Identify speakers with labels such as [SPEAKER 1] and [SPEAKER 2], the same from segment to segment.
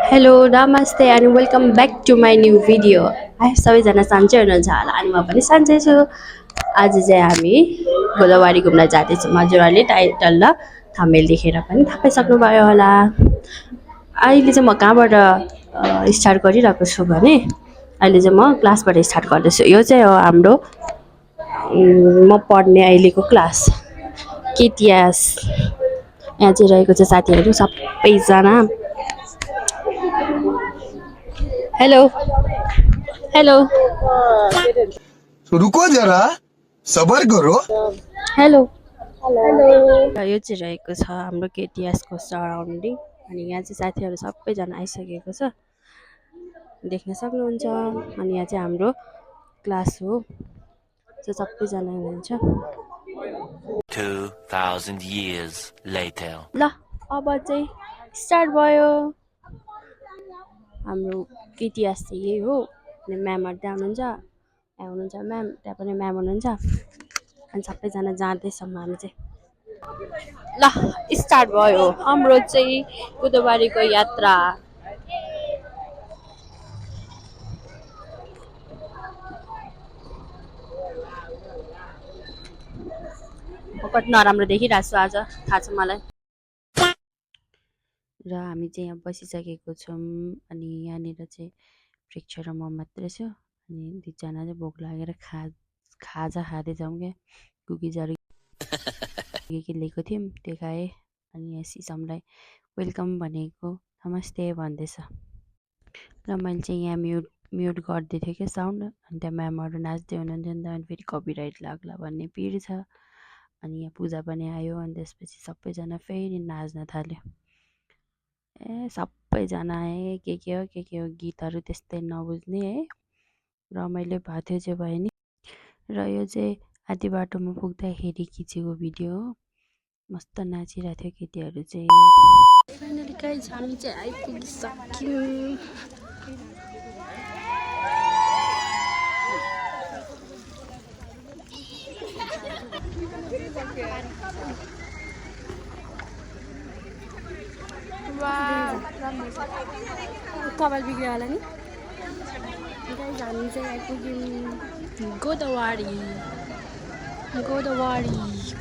[SPEAKER 1] Hello नमस्ते and welcome back to my new video. है सबैजना सन्चै हुनुहुन्छ होला अनि म पनि सन्चै छु। आज चाहिँ हामी गोदावरी घुम्न जाँदैछौँ। हजुरहरूले टाइटल र थम्बनेल देखेर पनि थाहा पाइसक्नुभयो होला। अहिले चाहिँ म कहाँबाट स्टार्ट गरिरहेको छु भने अहिले चाहिँ म क्लासबाट स्टार्ट गर्दैछु। यो चाहिँ हो हाम्रो म पढ्ने अहिलेको क्लास केटिएस। यहाँ चाहिँ रहेको छ साथीहरू सबैजना। हेलो हेलो
[SPEAKER 2] रुको जरा सबर करो।
[SPEAKER 1] हेलो हेलो यो चाहिँ रहेको छ हाम्रो केटिएसको सराउन्डिङ अनि यहाँ चाहिँ साथीहरू सबैजना आइसकेको छ देख्न सक्नुहुन्छ। अनि यहाँ चाहिँ हाम्रो क्लास हो जो सबैजना हुनुहुन्छ।
[SPEAKER 3] 2000 years later.
[SPEAKER 1] ल अब चाहिँ स्टार्ट भयो हाम्रो केटिएस चाहिँ यही हो। अनि म्यामहरू त्यहाँ हुनुहुन्छ, त्यहाँ हुनुहुन्छ म्याम, त्यहाँ पनि म्याम हुनुहुन्छ अनि सबैजना जाँदैछौँ हामी चाहिँ। ल स्टार्ट भयो हाम्रो चाहिँ गोदावरीको यात्रा। म कति नराम्रो देखिरहेको छु आज थाहा छ मलाई। र हामी चाहिँ यहाँ बसिसकेको छौँ अनि यहाँनिर चाहिँ प्रेक्षर र म मात्रै छु अनि दुईजना चाहिँ भोक लागेर खाजा खाँदै जाउँ क्या। कुकिजहरू के लिएको थियौँ त्यो खाएँ अनि यहाँ सिसमलाई वेलकम भनेको नमस्ते भन्दैछ। र मैले चाहिँ यहाँ म्युट गरिदिएको थिएँ क्या साउन्ड। अनि त्यहाँ म्यामहरू नाच्दै हुनुहुन्थ्यो नि त अनि फेरि कपिराइट लाग्ला भन्ने पिर छ। अनि यहाँ पूजा पनि आयो अनि त्यसपछि सबैजना फेरि नाच्न थाल्यो। सबैजना के हो गीतहरू त्यस्तै नबुझ्ने है रमाइलो भएको थियो चाहिँ भयो नि। र यो चाहिँ आधी बाटोमा पुग्दाखेरि खिचेको भिडियो हो। मस्त नाचिरहेको थियो केटीहरू चाहिँ। फाइनली गाइज हामी चाहिँ आइपुगिसक्यौँ। कपाल बिग्रियो होला नि। गाइज हामी चाहिँ आइपुग्यौँ गोदावरी।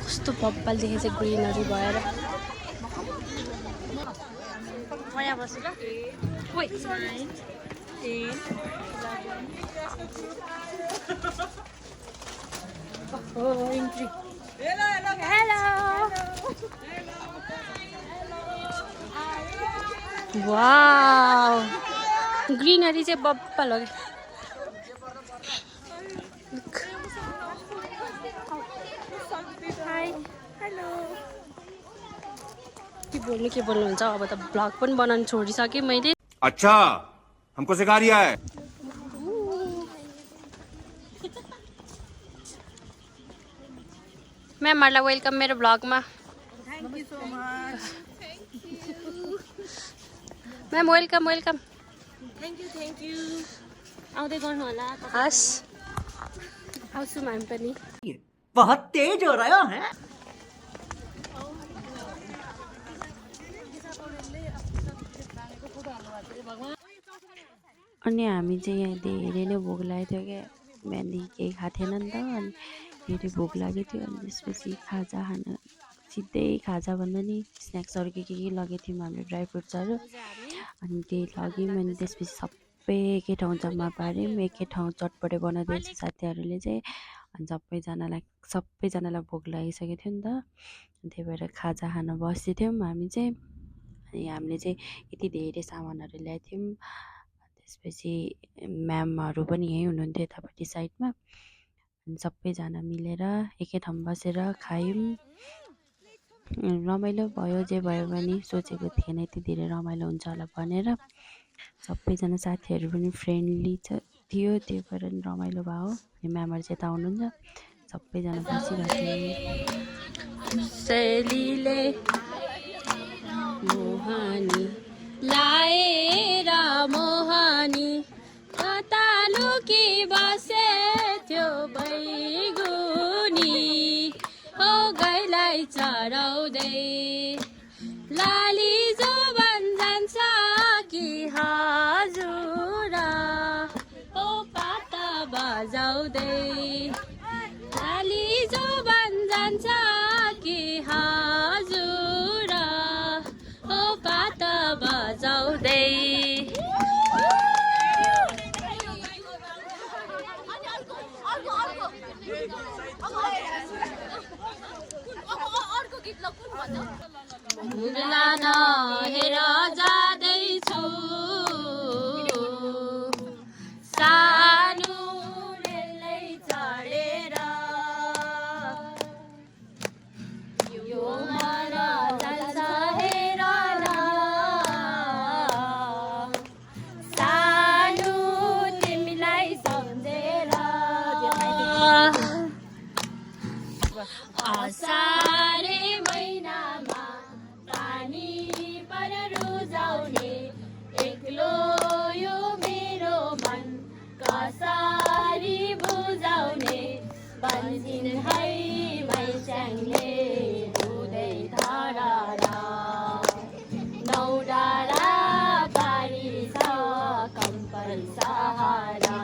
[SPEAKER 1] कस्तो बब्बाल देखेछ ग्रिनरी भएर। यहाँ बस्छु ल। हेलो वाउ ग्रिनरी चाहिँ बब्बाल हो। हाई हेलो के बोल्नुहुन्छ अब त ब्लग पनि बनाउनु छोडिसकेँ मैले।
[SPEAKER 4] अच्छा हमको सिखा रिया है।
[SPEAKER 1] म्यामहरूलाई वेलकम मेरो ब्लगमा। Ma'am welcome.
[SPEAKER 5] थ्याङ्क यू आउँदै गर्नु होला।
[SPEAKER 1] हस् आउँछु हामी पनि।
[SPEAKER 5] बहुत तेज हो रहा है।
[SPEAKER 1] अनि हामी चाहिँ यहाँ धेरै नै भोक लागेको थियो क्या। बिहानदेखि केही खाएको थिएन नि त अनि धेरै भोक लागेको थियो। अनि त्यसपछि खाजा खान सिधै खाजा भन्दा नि स्न्याक्सहरू के लगेको थियौँ हामीले ड्राई फ्रुट्सहरू अनि त्यही लग्यौँ। अनि त्यसपछि सबै एकै ठाउँ जम्मा पाऱ्यौँ। एकै ठाउँ चटपटे बनाउँदैछ साथीहरूले चाहिँ अनि सबैजनालाई भोक लागिसकेको थियो नि त त्यही भएर खाजा खान बसेको थियौँ हामी चाहिँ। अनि हामीले चाहिँ यति धेरै सामानहरू ल्याएको थियौँ। त्यसपछि म्यामहरू पनि यहीँ हुनुहुन्थ्यो यतापट्टि साइडमा अनि सबैजना मिलेर एकै ठाउँ बसेर खायौँ। रमाइलो भयो जे भयो पनि सोचेको थिएन यति धेरै रमाइलो हुन्छ होला भनेर। सबैजना साथीहरू पनि फ्रेन्डली थियो त्यही भएर रमाइलो भयो। अनि म्यामहरू चाहिँ यता हुनुहुन्छ सबैजना बसिरहेको थियौँ। सेलीले मोहानी लाएर मोहानी कता लुकी बसे त्यो बैगुनी हो गाईलाई चराउँदै लाली जो बन जान्छ कि मुगला नहेर जाँदैछु सानो रेलै चढेर यो मन जान्छ हेर न सानो तिमीलाई सम्झेर असारे महिनामा पानी पर रुजाउने एक्लो यो मेरो मन कसरी बुझाउने बन्दिन है मैस्याङले रुँदै धरारा नौ डाँडा पारी छ कम्पल सहारा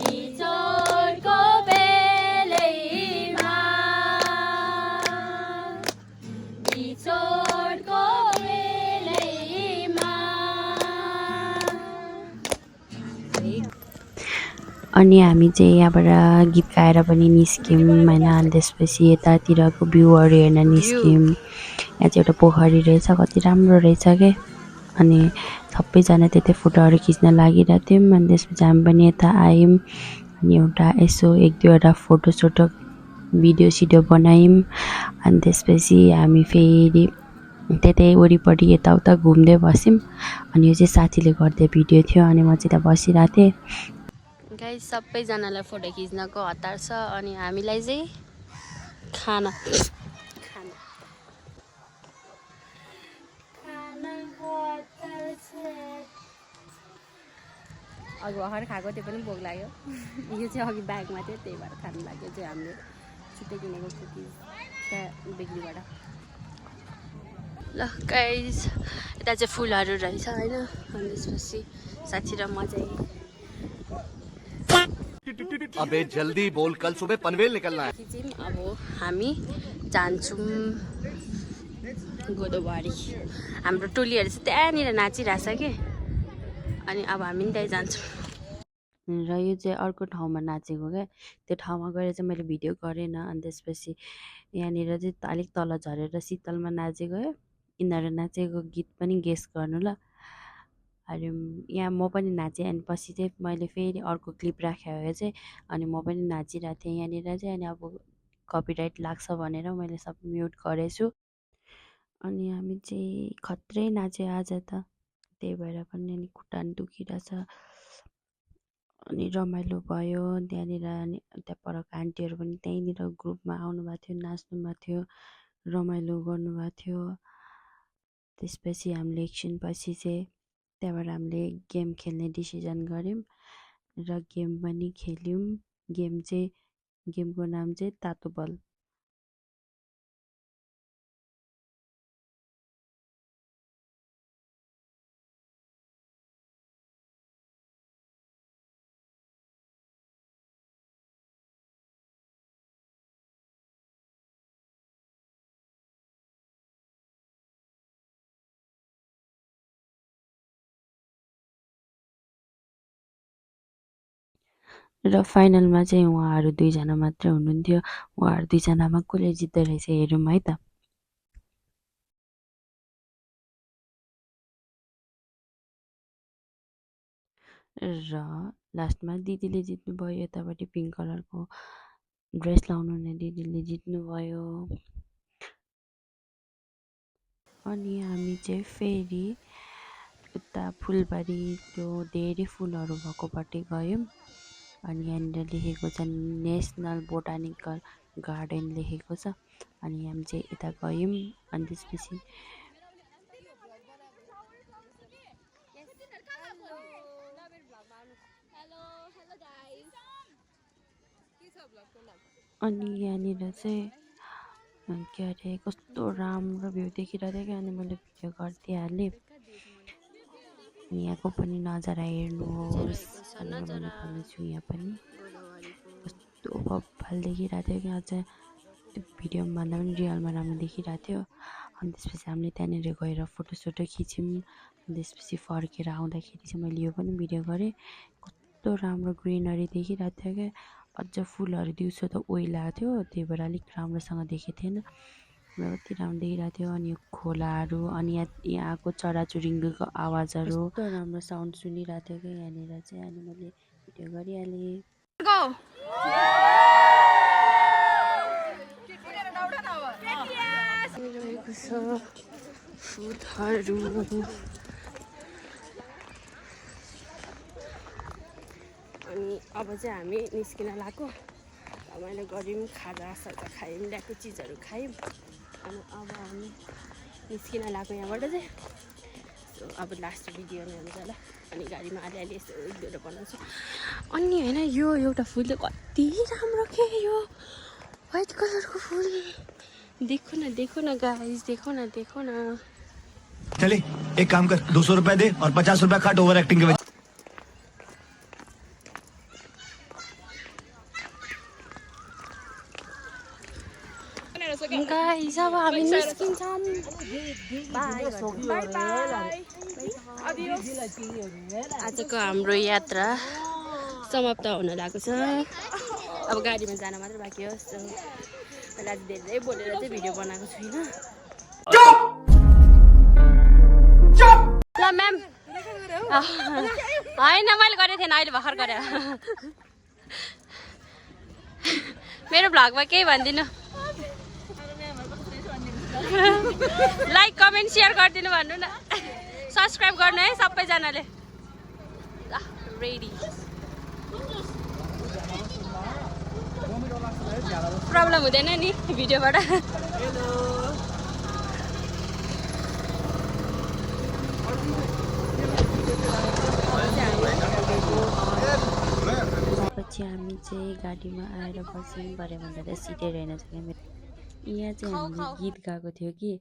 [SPEAKER 1] बिछोडको बेलैमा बिछोडको बेलैमा अनि हामी चाहिँ यहाँबाट गीत गाएर पनि निस्क्यौँ होइन। अनि त्यसपछि यतातिरको भ्यूहरू हेर्न निस्क्यौँ। यहाँ चाहिँ एउटा पोखरी रहेछ, कति राम्रो रहेछ के। अनि सबैजना त्यतै फोटोहरू खिच्न लागिरहेको थियौँ। अनि त्यसपछि हामी पनि यता आयौँ। अनि एउटा यसो एक दुईवटा फोटोसोटो भिडियो सिडियो बनायौँ। अनि त्यसपछि हामी फेरि त्यतै वरिपरि यताउता घुम्दै बस्यौँ। अनि यो चाहिँ साथीले गर्दै भिडियो थियो अनि म चाहिँ त्यहाँ बसिरहेको थिएँ। गाइस सबैजनालाई फोटो खिच्नको हतार छ अनि हामीलाई चाहिँ खानाको हतार छ। अघि भर्खर खाएको त्यो पनि भोक लाग्यो। यो चाहिँ अघि ब्यागमा थियो त्यही भएर खानु लाग्यो। चाहिँ हामीले छुट्टै किनेको कुकिज त्यहाँ बेकरीबाट। ल गाइस यता चाहिँ फुलहरू रहेछ होइन। अनि त्यसपछि साथी र म चाहिँ
[SPEAKER 6] अबे जल्दी बोल, कल सुबह पनवेल निकलना है।
[SPEAKER 1] अब हामी जान्छौँ गोदोबारी। हाम्रो टोलीहरू चाहिँ त्यहाँनिर नाचिरहेछ कि। अनि अब हामी पनि त्यहीँ जान्छौँ। र यो चाहिँ अर्को ठाउँमा नाचेको क्या। त्यो ठाउँमा गएर चाहिँ मैले भिडियो गरेन। अनि त्यसपछि यहाँनिर चाहिँ अलिक तल झरेर शीतलमा नाचेको है। यिनीहरू नाचेको गीत पनि गेस गर्नु ल। अनि यहाँ म पनि नाचेँ। अनि पछि चाहिँ मैले फेरि अर्को क्लिप राखेँ भए चाहिँ अनि म पनि नाचिरहेको थिएँ यहाँनिर चाहिँ। अनि अब कपिराइट लाग्छ भनेर मैले सब म्युट गरेछु। अनि हामी चाहिँ खत्रै नाच्यो आज त, त्यही भएर पनि अनि खुट्टा पनि दुखिरहेछ। अनि रमाइलो भयो त्यहाँनिर। अनि त्यहाँ परको आन्टीहरू पनि त्यहीँनिर ग्रुपमा आउनुभएको थियो, नाच्नु भएको थियो, रमाइलो गर्नुभएको थियो। त्यसपछि हामीले एकछिनपछि चाहिँ त्यहाँबाट हामीले गेम खेल्ने डिसिजन गऱ्यौँ र गेम पनि खेल्यौँ। गेमको नाम चाहिँ तातो बल। र फाइनलमा चाहिँ उहाँहरू दुईजना मात्रै हुनुहुन्थ्यो। उहाँहरू दुईजनामा कसले जित्दो रहेछ हेरौँ है त। र लास्टमा दिदीले जित्नुभयो। यतापट्टि पिङ्क कलरको ड्रेस लाउनु हुने दिदीले जित्नुभयो। अनि हामी चाहिँ फेरि उता फुलबारी त्यो धेरै फुलहरू भएकोपट्टि गयौँ। अनि यहाँनिर लेखेको छ नेसनल बोटानिकल गार्डन लेखेको छ। अनि हामी चाहिँ यता गयौँ। अनि त्यसपछि अनि यहाँनिर चाहिँ के अरे कस्तो राम्रो भ्यू देखिरहेको थियो क्या। अनि मैले भिडियो गरिदिइहालेँ। अनि यहाँको पनि नजारा हेर्नुहोस् भनेर मैले भन्दैछु। यहाँ पनि कस्तो बब्बाल देखिरहेको थियो क्या। अझ त्यो भिडियोमा भन्दा पनि रियलमा राम्रो देखिरहेको थियो। अनि त्यसपछि हामीले त्यहाँनिर गएर फोटोसोटो खिच्यौँ। अनि त्यसपछि फर्केर आउँदाखेरि चाहिँ मैले यो पनि भिडियो गरेँ। कस्तो राम्रो ग्रिनरी देखिरहेको थियो क्या। अझ फुलहरू दिउँसो त ओइलाएको थियो, त्यही भएर अलिक राम्रोसँग देखेको थिएन। हाम्रो कति राम्रो देखिरहेको थियो। अनि यो खोलाहरू अनि यहाँको चराचुरुङ्गीको आवाजहरू कस्तो राम्रो साउन्ड सुनिरहेको थियो कि यहाँनिर चाहिँ। अनि मैले भिडियो गरिहालेँ। रहेको छ फुलहरू। अनि अब चाहिँ हामी निस्किन लाग्यो। रमाइलो गऱ्यौँ, खाजासाजा खायौँ, ल्याएको चिजहरू खायौँ। अनि अब हामी निस्किन लाग्यो यहाँबाट चाहिँ। सो अब लास्ट भिडियो नै हुन्छ होला। अनि गाडीमा अलिअलि यस्तो एक दुईवटा बनाउँछु। अनि होइन यो एउटा फुल चाहिँ कति राम्रो के यो व्हाइट कलरको फुल। देखो न गाइस, देखो न।
[SPEAKER 7] चले एक काम कर, 200 रुपए दे और 50 रुपए काट ओवर एक्टिंग के वजह।
[SPEAKER 1] गाइस अब हामी निस्किन्छौँ। बाई आजको हाम्रो यात्रा समाप्त हुन लागेको छ। अब गाडीमा जान मात्र बाँकी हो। सो मैले आज धेरै बोलेर चाहिँ भिडियो बनाएको छुइनँ। ल म्याम होइन मैले गरेको थिएन, अहिले भर्खर गरेँ। मेरो भ्लगमा केही भनिदिनु। लाइक कमेन्ट सेयर गरिदिनु भन्नु न। सब्सक्राइब गर्नु है सबैजनाले। रेडी प्रब्लम हुँदैन नि भिडियोबाट। पछि हामी चाहिँ गाडीमा आएर बस्यौँ। भरे भन्दा त सिटेर होइन चाहिँ यहाँ चाहिँ हामीले गीत गाएको थियो कि,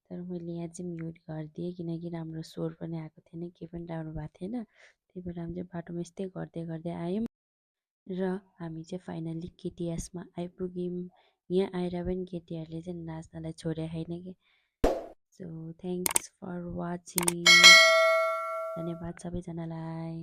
[SPEAKER 1] तर मैले यहाँ चाहिँ म्युट गरिदिएँ किनकि राम्रो स्वर पनि आएको थिएन, केही पनि राम्रो भएको थिएन। त्यही भएर हामी चाहिँ बाटोमा यस्तै गर्दै आयौँ र हामी चाहिँ फाइनल्ली केटिएसमा आइपुग्यौँ। यहाँ आएर पनि केटीहरूले चाहिँ नाच्नलाई छोडे छैन कि। So thanks for watching. धन्यवाद सबैजनालाई।